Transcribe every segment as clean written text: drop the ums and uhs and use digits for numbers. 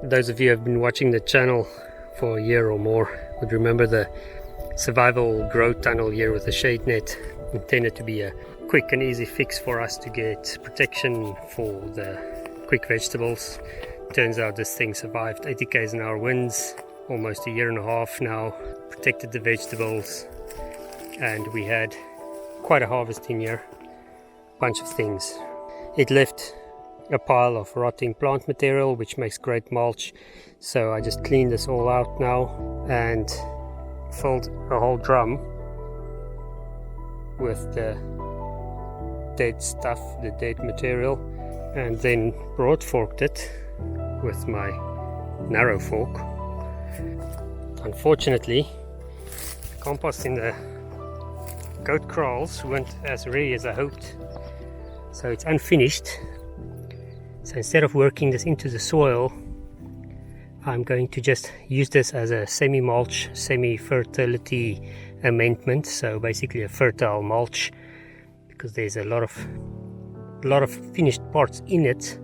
Those of you who have been watching the channel for a year or more would remember the survival grow tunnel here with the shade net, intended to be a quick and easy fix for us to get protection for the quick vegetables. Turns out this thing survived 80 k's an hour winds, almost a year and a half now, protected the vegetables, and we had quite a harvesting year, bunch of things. It left a pile of rotting plant material which makes great mulch, so I just cleaned this all out now and filled a whole drum with the dead stuff, the dead material, and then broad forked it with my narrow fork. Unfortunately, the compost in the goat kraals weren't as ready as I hoped, so it's unfinished. So instead of working this into the soil, I'm going to just use this as a semi-mulch, semi-fertility amendment. So basically a fertile mulch, because there's a lot of finished parts in it,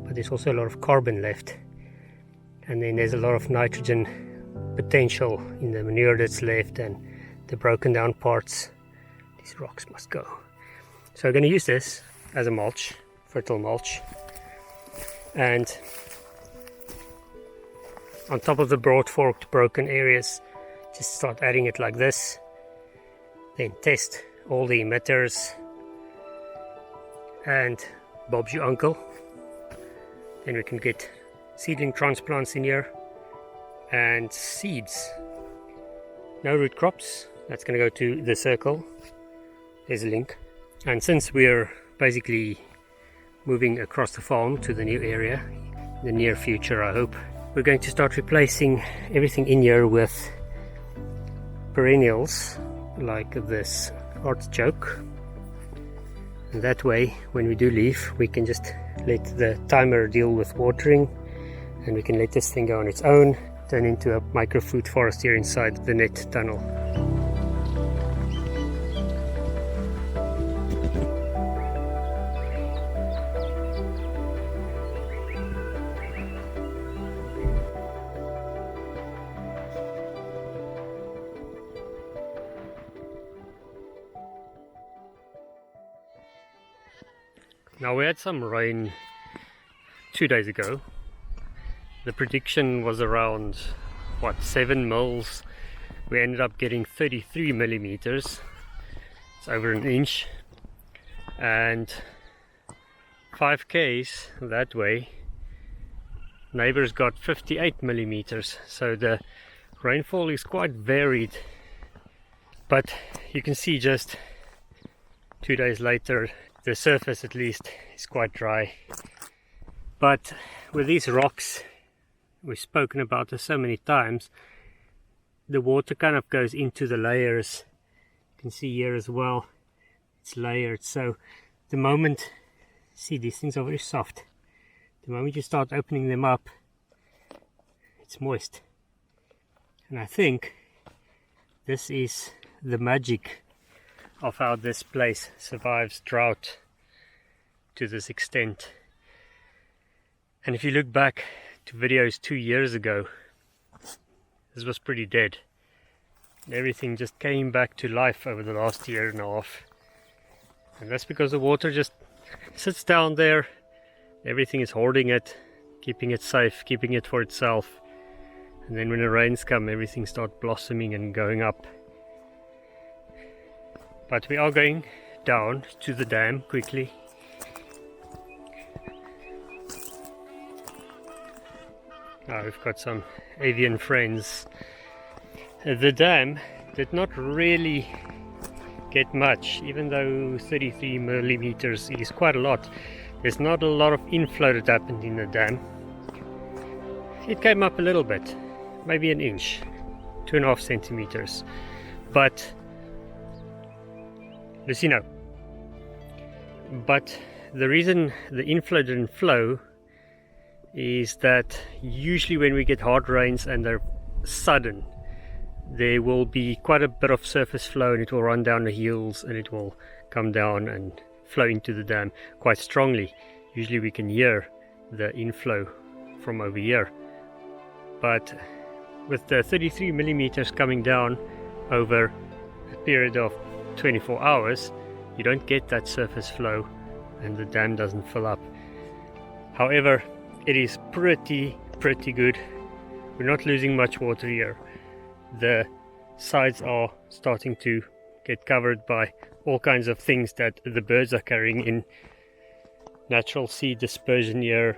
but there's also a lot of carbon left, and then there's a lot of nitrogen potential in the manure that's left and the broken down parts. These rocks must go. So I'm going to use this as a mulch, fertile mulch. And on top of the broad forked broken areas, just start adding it like this, then test all the emitters, and Bob's your uncle. Then we can get seedling transplants in here and seeds. No root crops, that's going to go to the circle. There's a link. And since we're basically moving across the farm to the new area in the near future, I hope, we're going to start replacing everything in here with perennials like this artichoke, and that way when we do leave we can just let the timer deal with watering, and we can let this thing go on its own, turn into a micro food forest here inside the net tunnel. Now, we had some rain 2 days ago. The prediction was around 7 mils. We ended up getting 33 millimeters. It's over an inch, and 5 k's that way neighbors got 58 millimeters. So the rainfall is quite varied, but you can see just 2 days later the surface at least is quite dry. But with these rocks, we've spoken about this so many times, the water kind of goes into the layers. You can see here as well, it's layered. So the moment, see, these things are very soft. The moment you start opening them up, it's moist. And I think this is the magic of how this place survives drought to this extent. And if you look back to videos 2 years ago, this was pretty dead. Everything just came back to life over the last year and a half, and that's because the water just sits down there. Everything is hoarding it, keeping it safe, keeping it for itself, and then when the rains come, everything starts blossoming and going up. But we are going down to the dam quickly. Now we've got some avian friends. The dam did not really get much, even though 33 millimeters is quite a lot. There's not a lot of inflow that happened in the dam. It came up a little bit, maybe an inch, 2.5 centimeters. But Lucino. But the reason the inflow didn't flow is that usually when we get hard rains and they're sudden, there will be quite a bit of surface flow, and it will run down the hills and it will come down and flow into the dam quite strongly. Usually we can hear the inflow from over here, but with the 33 millimeters coming down over a period of 24 hours, you don't get that surface flow and the dam doesn't fill up. However, it is pretty good. We're not losing much water here. The sides are starting to get covered by all kinds of things that the birds are carrying in. Natural seed dispersion here,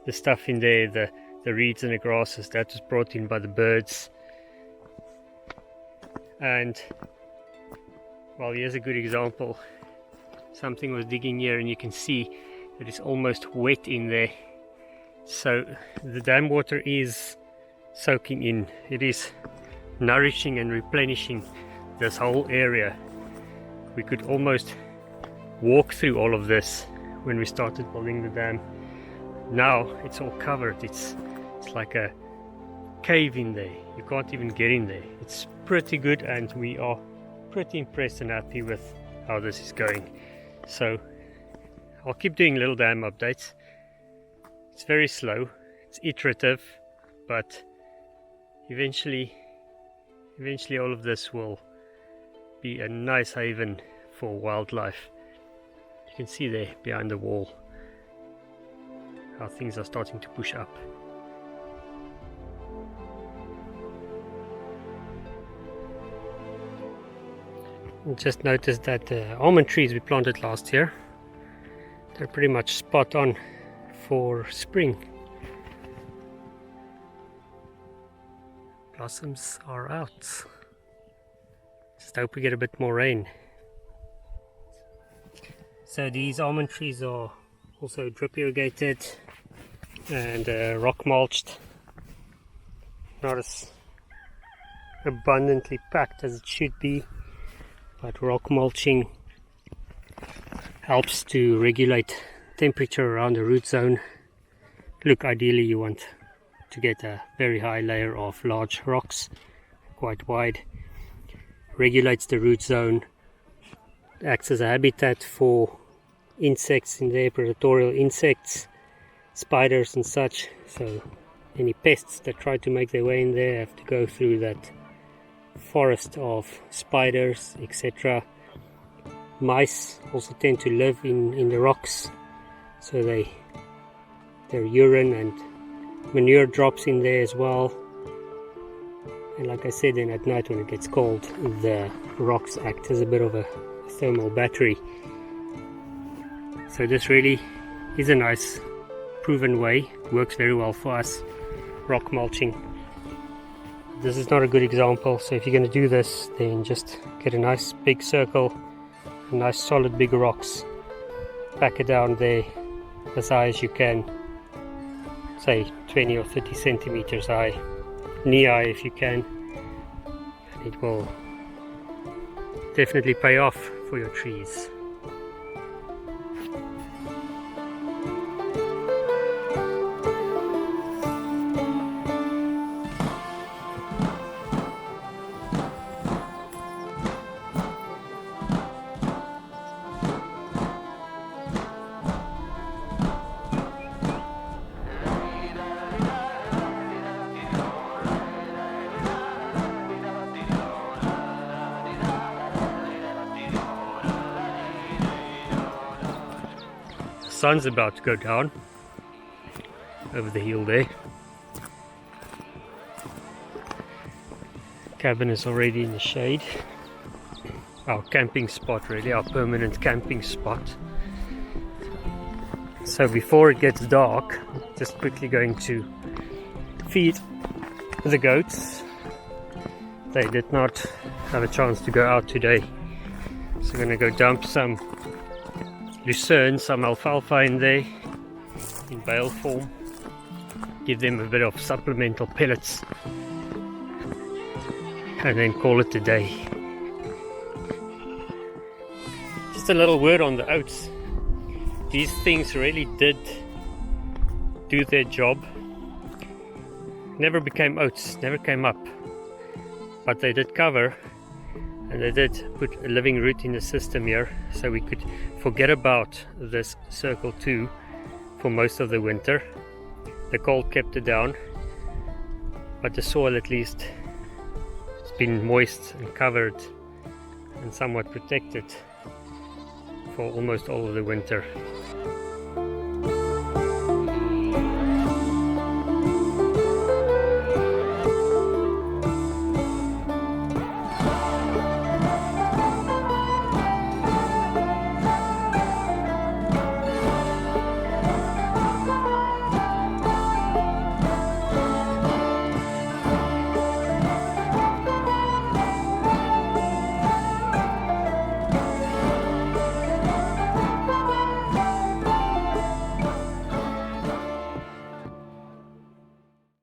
the stuff in there, the reeds and the grasses that was brought in by the birds. And well, here's a good example. Something was digging here and you can see that it's almost wet in there. So the dam water is soaking in. It is nourishing and replenishing this whole area. We could almost walk through all of this when we started building the dam. Now it's all covered. It's like a cave in there. You can't even get in there. It's pretty good, and we are pretty impressed and happy with how this is going. So I'll keep doing little dam updates. It's very slow, it's iterative, but eventually all of this will be a nice haven for wildlife. You can see there behind the wall how things are starting to push up. Just noticed that the almond trees we planted last year, they're pretty much spot on for spring. Blossoms are out. Just hope we get a bit more rain. So these almond trees are also drip irrigated and rock mulched. Not as abundantly packed as it should be, but rock mulching helps to regulate temperature around the root zone. Look, ideally you want to get a very high layer of large rocks, quite wide. Regulates the root zone, acts as a habitat for insects in there, predatorial insects, spiders and such. So any pests that try to make their way in there have to go through that forest of spiders, etc. Mice also tend to live in the rocks, so their urine and manure drops in there as well. And like I said, then at night when it gets cold, the rocks act as a bit of a thermal battery. So this really is a nice proven way, works very well for us, rock mulching. This is not a good example, so if you're going to do this, then just get a nice big circle, nice solid big rocks, pack it down there as high as you can, say 20 or 30 centimeters high, knee high if you can. It will definitely pay off for your trees. Sun's about to go down over the hill there. Cabin is already in the shade. Our camping spot, really, our permanent camping spot. So before it gets dark, just quickly going to feed the goats. They did not have a chance to go out today, so I'm going to go dump some lucerne, some alfalfa in there in bale form, give them a bit of supplemental pellets, and then call it a day. Just a little word on the oats. These things really did do their job. Never became oats, never came up, but they did cover, and they did put a living root in the system here, so we could forget about this circle 2 for most of the winter. The cold kept it down, but the soil at least has been moist and covered and somewhat protected for almost all of the winter.